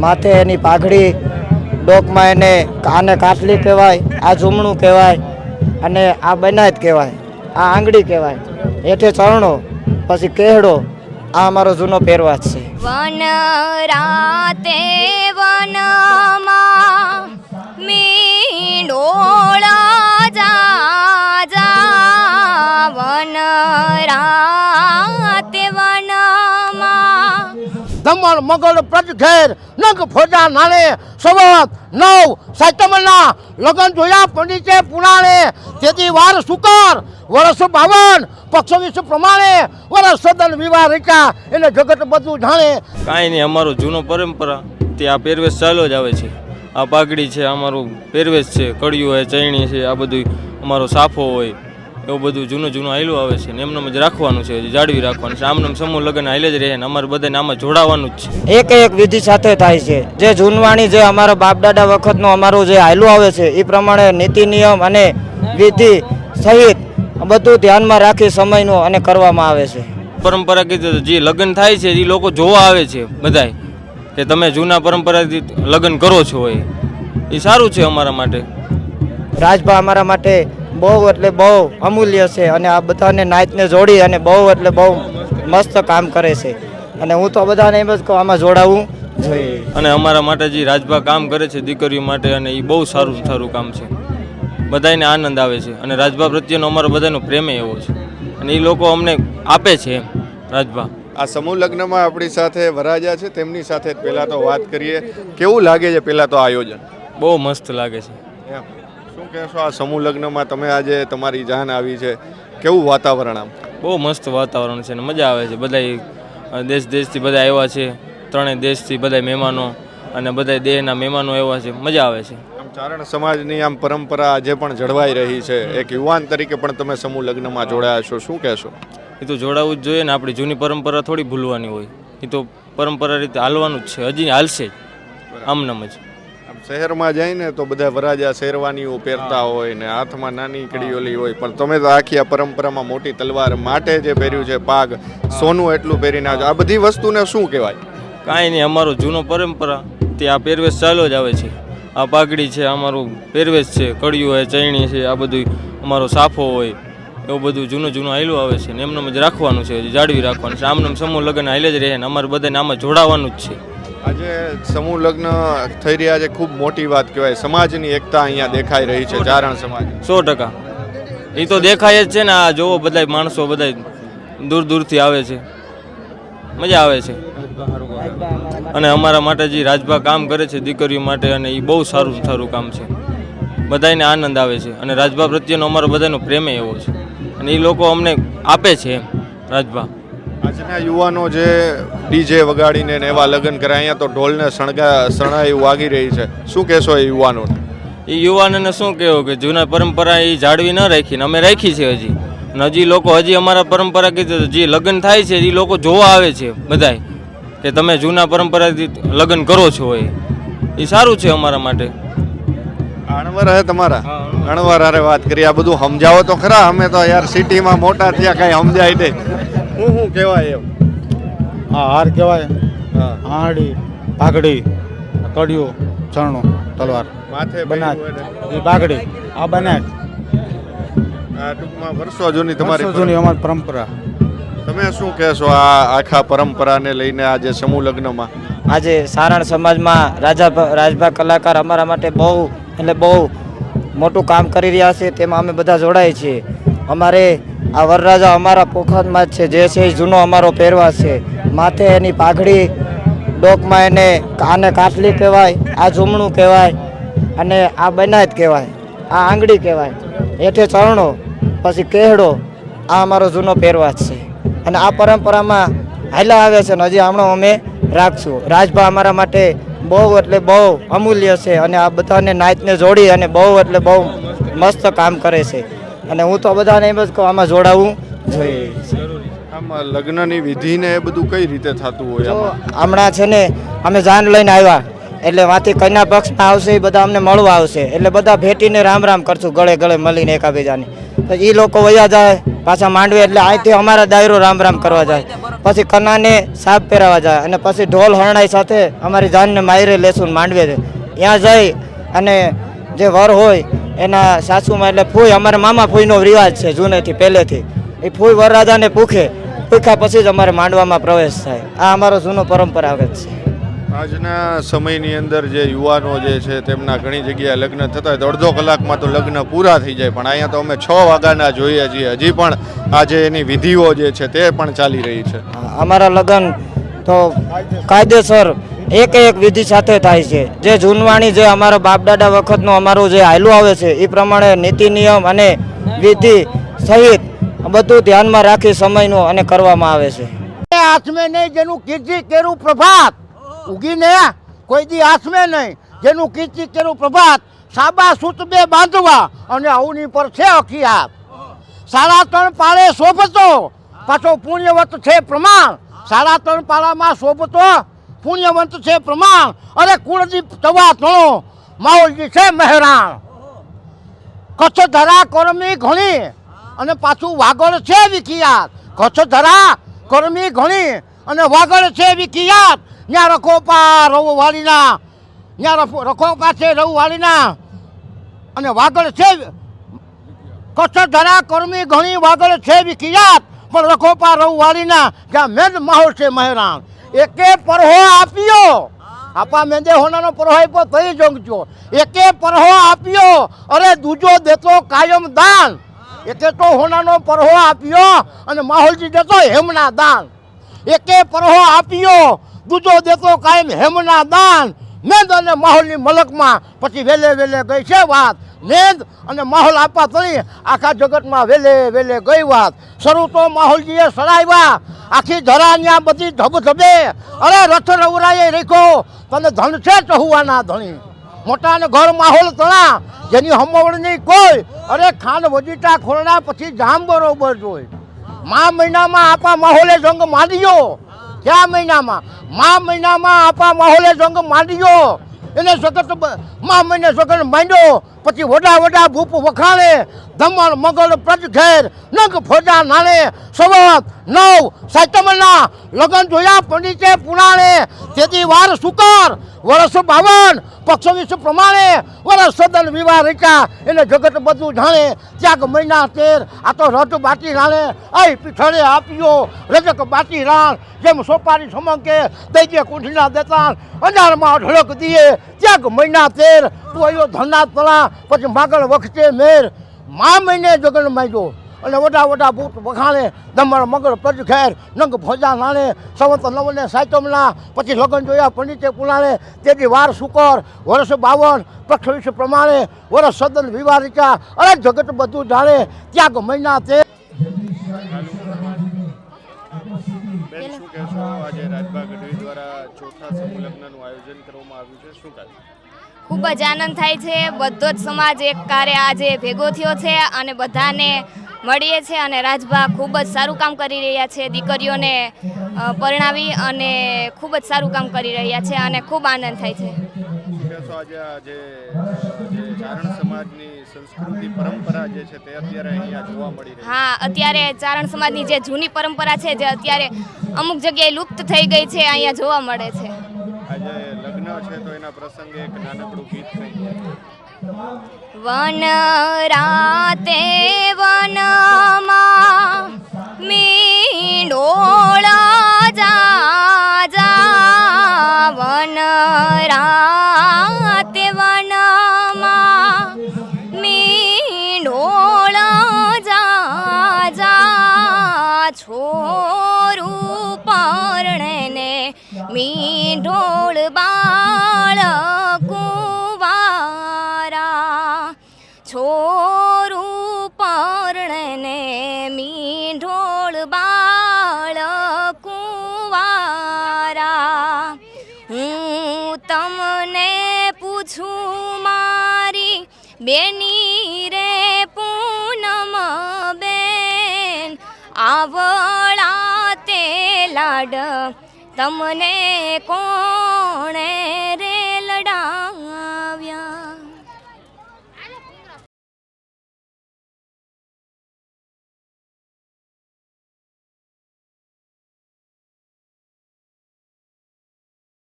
માથે એની પાઘડી, ડોકમાં એને આને કાટલી કહેવાય, આ ઝૂમણું કહેવાય અને આ બનાત કહેવાય, આ આંગળી કહેવાય, હેઠે ચરણો, પછી કેહડો, આ અમારો જૂનો પહેરવાજ છે. વન રાતે વનમાં મીંડોળા જા વન રાતે વનમાં દમણ મગળ પ્રજ ઘેર નગ ફોજા નાણે સવત 9 સપ્ટેમ્બરના લગન જોયા પંડિતે પુરાણે તેથી વાર સુકર વર્ષ 52 પક્ષ પ્રમાણે વર્ષ સદન વિવાહ રીકા એને જગત બધું જાણે. કાંઈ નહીં, અમારો જૂનો પરંપરા તે આ પહેરવેશ ચાલ્યો જ આવે છે. આ પાઘડી છે, અમારું પહેરવેશ છે, કડિયું હોય, ચૈણી છે, આ બધું અમારો સાફો હોય, એવું બધું જૂનું હાલ્યું આવે છે ને એમને જ રાખવાનું છે, જાળવી રાખવાનું છે. આમને સમૂહ લગ્ન હાલે જ રહે ને અમારે બધાને આમાં જોડાવાનું જ છે. એક વિધિ સાથે થાય છે. જે જૂનવાણી જે અમારા બાપ દાદા વખતનું અમારું જે હાલ્યું આવે છે એ પ્રમાણે નીતિ નિયમ અને વિધિ સહિત બધું ધ્યાનમાં રાખી સમયનું અને કરવામાં આવે છે. પરંપરા કીધું જે લગ્ન થાય છે એ લોકો જોવા આવે છે બધાય કે તમે જૂના પરંપરાથી લગ્ન કરો છો, એ સારું છે અમારા માટે. રાજભા અમારા માટે બહુ એટલે બહુ અમૂલ્ય છે અને આ બધાને નાયતને જોડી અને બહુ એટલે બહુ મસ્ત કામ કરે છે અને હું તો બધાને એમ જ કહું આમાં જોડાવું જોઈએ. અને અમારા માટે જે રાજભા કામ કરે છે દીકરીઓ માટે અને એ બહુ સારું કામ છે, બધાને આનંદ આવે છે અને રાજભા પ્રત્યેનો અમારો બધાનો પ્રેમ એવો છે અને એ લોકો અમને આપે છે એમ રાજભા. આ સમૂહ લગ્નમાં આપણી સાથે વરરાજા છે, તેમની સાથે પહેલાં તો વાત કરીએ. કેવું લાગે છે પહેલાં તો આયોજન? બહુ મસ્ત લાગે છે. શું કહેશો આ સમૂહ લગ્નમાં તમે આજે તમારી જાન આવી છે, કેવું વાતાવરણ? આમ બહુ મસ્ત વાતાવરણ છે ને મજા આવે છે. બધા દેશથી બધા આવ્યા છે, 3 દેશથી બધા મહેમાનો અને બધા દેહના મહેમાનો આવ્યા છે, મજા આવે છે. આમ ચારણ સમાજની આમ પરંપરા આજે પણ જળવાઈ રહી છે. એક યુવાન તરીકે પણ તમે સમૂહ લગ્નમાં જોડાયા છો, શું કહેશો? એ તો જોડાવું જ જોઈએ ને, આપણી જૂની પરંપરા થોડી ભૂલવાની હોય, એ તો પરંપરા રીતે હાલવાનું જ છે, હજી હાલશે જ આમનામ જ. શહેરમાં જઈને તો બધા વરરાજા શેરવાનીઓ પહેરતા હોય ને હાથમાં નાની કડીઓલી હોય, પણ તમે તો આખી આ પરંપરામાં મોટી તલવાર માટે જે પહેર્યું છે, પાગ સોનું એટલું પહેરીને આ બધી વસ્તુને શું કહેવાય? કાંઈ નહીં, અમારો જૂનો પરંપરા તે આ પહેરવેશ ચાલ્યો જ આવે છે. આ પાઘડી છે, અમારું પહેરવેશ છે, કડિયું હોય, ચૈણી છે, આ બધું અમારો સાફો હોય, એવું બધું જૂનું હાલ્યું આવે છે ને એમને જ રાખવાનું છે, જાળવી રાખવાનું છે. આમને સમૂહ લગ્ન હાલે જ રહે ને અમારે બધાને આમાં જોડાવાનું જ છે. આજે સમૂહ લગ્ન થઈ રહ્યા છે, ખૂબ મોટી વાત કહેવાય. સમાજની એકતા અહીંયા દેખાઈ રહી છે, ચારણ સમાજ 100%. એ તો દેખાય જ છે ને. આ જોવો બધા માણસો બધા દૂરથી આવે છે, મજા આવે છે. અને અમારા માટે જે રાજભા કામ કરે છે દીકરીઓ માટે અને એ બહુ સારું કામ છે, બધાને આનંદ આવે છે અને રાજભા પ્રત્યેનો અમારો બધાનો પ્રેમ એવો છે અને એ લોકો અમને આપે છે એમ રાજભા. આજના યુવાનો જે ડીજે વગાડીને એવા લગ્ન કરે, અહીંયા તો ઢોલને શરણાઈ વાગી રહી છે, શું કહેશો એ યુવાનોને? એ યુવાનોને શું કહેવું કે જૂના પરંપરા એ જાળવી ન રાખીને અમે રાખી છે હજી, અને હજી લોકો હજી અમારા પરંપરા કીધું જે લગ્ન થાય છે એ લોકો જોવા આવે છે બધાય કે તમે જૂના પરંપરાથી લગ્ન કરો છો, એ સારું છે અમારા માટે. અણવર હે તમારા? અણવર હારે વાત કરી, આ બધું સમજાવો તો ખરા. અમે તો યાર સિટીમાં મોટા થયા, કાંઈ સમજાય નહીં. શું કહેવાય એમ? હા, હાર કહેવાય, હાડી, પાઘડી, કડિયું, ચરણો, તલવાર, માથે બનાત, એ પાઘડી, આ બનાત. આ ટૂંકમાં વર્ષો જૂની તમારી જૂની અમારી પરંપરા. તમે શું કહેશો આ આખા પરંપરાને લઈને આજે સમૂહ લગ્નમાં? આજે સારણ સમાજમાં રાજભા કલાકાર અમારા માટે બહુ એટલે બહુ મોટું કામ કરી રહ્યા છે, તેમાં અમે બધા જોડાઈએ છીએ. અમારે આ વરરાજા અમારા પોખતમાં જ છે, જે છે એ જૂનો અમારો પહેરવાશ છે. માથે એની પાઘડી, ડોકમાં એને આને કાટલી કહેવાય, આ ઝૂમણું કહેવાય અને આ બનાત કહેવાય, આ આંગળી કહેવાય, હેઠે ચરણો, પછી કેહડો, આ અમારો જૂનો પહેરવાશ છે અને આ પરંપરામાં હાલ્યા આવે છે ને હજી હમણાં અમે રાખશું. રાજભા અમારા માટે બહુ એટલે બહુ અમૂલ્ય છે અને આ બધાને નાયતને જોડી અને બહુ એટલે બહુ મસ્ત કામ કરે છે અને હું તો બધાને એમ જ કહું આમાં જોડાવું જોઈએ. આમાં લગ્નની વિધિને એ બધું કઈ રીતે થતું હોય? હમણાં છે ને અમે જાન લઈને આવ્યા એટલે વાંથી કન્યા પક્ષના આવશે એ બધા અમને મળવા આવશે એટલે બધા ભેટીને રામ કરશું, ગળે મળીને એકાબીજાને. તો એ લોકો વયા જાય પાછા માંડવે એટલે અહીંથી અમારા દાયરો રામ કરવા જાય. પછી કનાને સાપ પહેરાવા જાય અને પછી ઢોલ હરણાઈ સાથે અમારી જાનને માયરે લેશું માંડવે છે ત્યાં જઈ અને જે વર હોય એના સાસુમાં એટલે ફૂઈ અમારા મામા ફૂઈનો રિવાજ છે જૂનેથી પહેલેથી એ ફૂઈ વરરાજાને પૂખ્યા પછી જ અમારે માંડવામાં પ્રવેશ થાય આ અમારો જૂનો પરંપરાગત છે આજના સમયની અંદર જે યુવાનો જે છે તેમના ઘણી જગ્યાએ લગ્ન થતા હોય તો અડધો કલાકમાં તો લગ્ન પૂરા થઈ જાય પણ અહીંયા તો અમે 6 વાગ્યાના જોઈએ છીએ હજી પણ આજે એની વિધિઓ જે છે તે પણ ચાલી રહી છે અમારા લગ્ન તો કાયદેસર એક વિધિ સાથે થાય છે જે જૂનવાણી જે અમારા બાપદાદા વખતનું અમારું જે હાયલું આવે છે એ પ્રમાણે નીતિ નિયમ અને વિધિ સહિત બધું ધ્યાનમાં રાખી સમયનું અને કરવામાં આવે છે હાથમે નહીં જેનું કીર્તિ કેરું પ્રભાત ઉગીને કોઈ દી હાથમે નહીં જેનું કીર્તિ કેરું પ્રભાત સાબા સૂત બે બાંધવા અને અવની પર છે અખિયાત 3.5 પાળે શોભતો પાછો પુણ્યવત છે પ્રમાણ 3.5 પાળામાં શોભતો પુણ્યવંત છે પ્રમાણ અરે કુળદીપ તવા તણો માહોલજી છે મહેરાણ કચ્છ ધરા કરમી ઘણી અને પાછું વાગડ છે વિખિયાત કચ્છ ધરા કરમી ઘણી અને વાગડ છે વિખિયાત ત્યાં રખોપા રવવાળીના ત્યાં રખોપા છે રવવાળીના અને વાગડ છે કચ્છ ધરા કરમી ઘણી વાગડ છે વિખિયાત પણ રખોપા રવવાળીના જ્યાં મેદ માહોલ છે મહેરાણ એકે પરહો આપ્યો આપા મેંદે હોનાનો પરહો આપ્યો તઈ જંગજો એકે પરહો આપ્યો અરે દૂજો દેતો કાયમ દાન એકે તો હોનાનો પરહો આપ્યો અને માહોલજી દેતો હેમના દાન એકે પરહો આપ્યો દૂજો દેતો કાયમ હેમના દાન મેંદ અને માહોલની મલકમાં પછી વેલે વેલે ગઈ છે વાત મેંદ અને માહોલ આપવા તળી આખા જગતમાં વેલે વેલે ગઈ વાત શરૂ તો માહોલજીએ સડાવ્યા આખી ધરાન્યા બધી ધબધબે અરે રથ રવરાએ રેખો તને ધન છે ચહુવાના ધણી મોટા ને ઘર માહોલ તણા જેની હમવડની કોઈ અરે ખાંડ વજીટા ખોરણા પછી જામ બરોબર જોઈ મહિનામાં આપા માહોલે જંગ માંડ્યો કયા મહિનામાં આપા માહોલે જંગ માંડ્યો એને સખત મહિને સગન માંડ્યો પછી વડા ભૂપ વખાણે દમણ મગળ પ્રજ ઘેર નંગ ફોજા નાણે સવત 9 સાતમના લગન જોયા પંડિતે પુરાણે તેથી વાર સુકર વર્ષ 52 પક્ષ પ્રમાણે વર્ષ સદન વિવાહ રચ્યા એને જગત બધું જાણે ત્યાગ મહિના 13 આ તો રજ બાટી રાણે આઈ પીઠળે આપ્યો રજક બાટી રાણ જેમ સોપારી સમંકે દૈજે કુંઠીના દેતા અંધારમાં ઢળક દીએ ત્યાગ મહિના 13 તું અયો ધનના તળા પછી માગણ વખતે મેર મહિને જગન માંડ્યો અને વડા બૂટ વખાણે દમણ મગળ પ્રજ ઘેર નંગ ભોજા નાણે સંવત 9 ને સાતમના પછી લગન જોયા પંડિતે પુરાણે તેથી વાર સુકર વર્ષ 52 પક્ષ પ્રમાણે વર્ષ સદન વિવાહ રચ્યા અરે જગત બધું જાણે ત્યાગ મહિના 13 બેન શું કહેશો આજે રાજભા ગઢવી દ્વારા ચોથા સમૂહ લગ્નનું આયોજન કરવામાં આવ્યું છે શું કહેશો ખૂબ જ આનંદ થાય છે બધો જ સમાજ એક કારે આજે ભેગો થયો છે અને બધાને મળીએ છે અને રાજભા ખૂબ જ સારું કામ કરી રહ્યા છે દીકરીઓને પરણાવી અને ખૂબ જ સારું કામ કરી રહ્યા છે અને ખૂબ આનંદ થાય છે આજે ચારણ સમાજની સંસ્કૃતિ પરંપરા જે છે તે અત્યારે અહીંયા જોવા મળી રહી છે હા અત્યારે ચારણ સમાજની જે જૂની પરંપરા છે જે અત્યારે અમુક જગ્યાએ લુપ્ત થઈ ગઈ છે અહીંયા જોવા મળે છે આજે લગ્ન છે તો એના પ્રસંગે એક નાનકડું ગીત કહીએ વન રાતે વનમાં મીંડોળા જા વન રાતે વનમાં મીંડોળા જા છોરું પરણે મીંઢોળ બાળ કુંવારા છોરું પરણે મીંઢોળ બાળ કુંવારા હું તમને પૂછું મારી બેની રે પૂનમ બેન આવળા તે લાડ તમને કોણ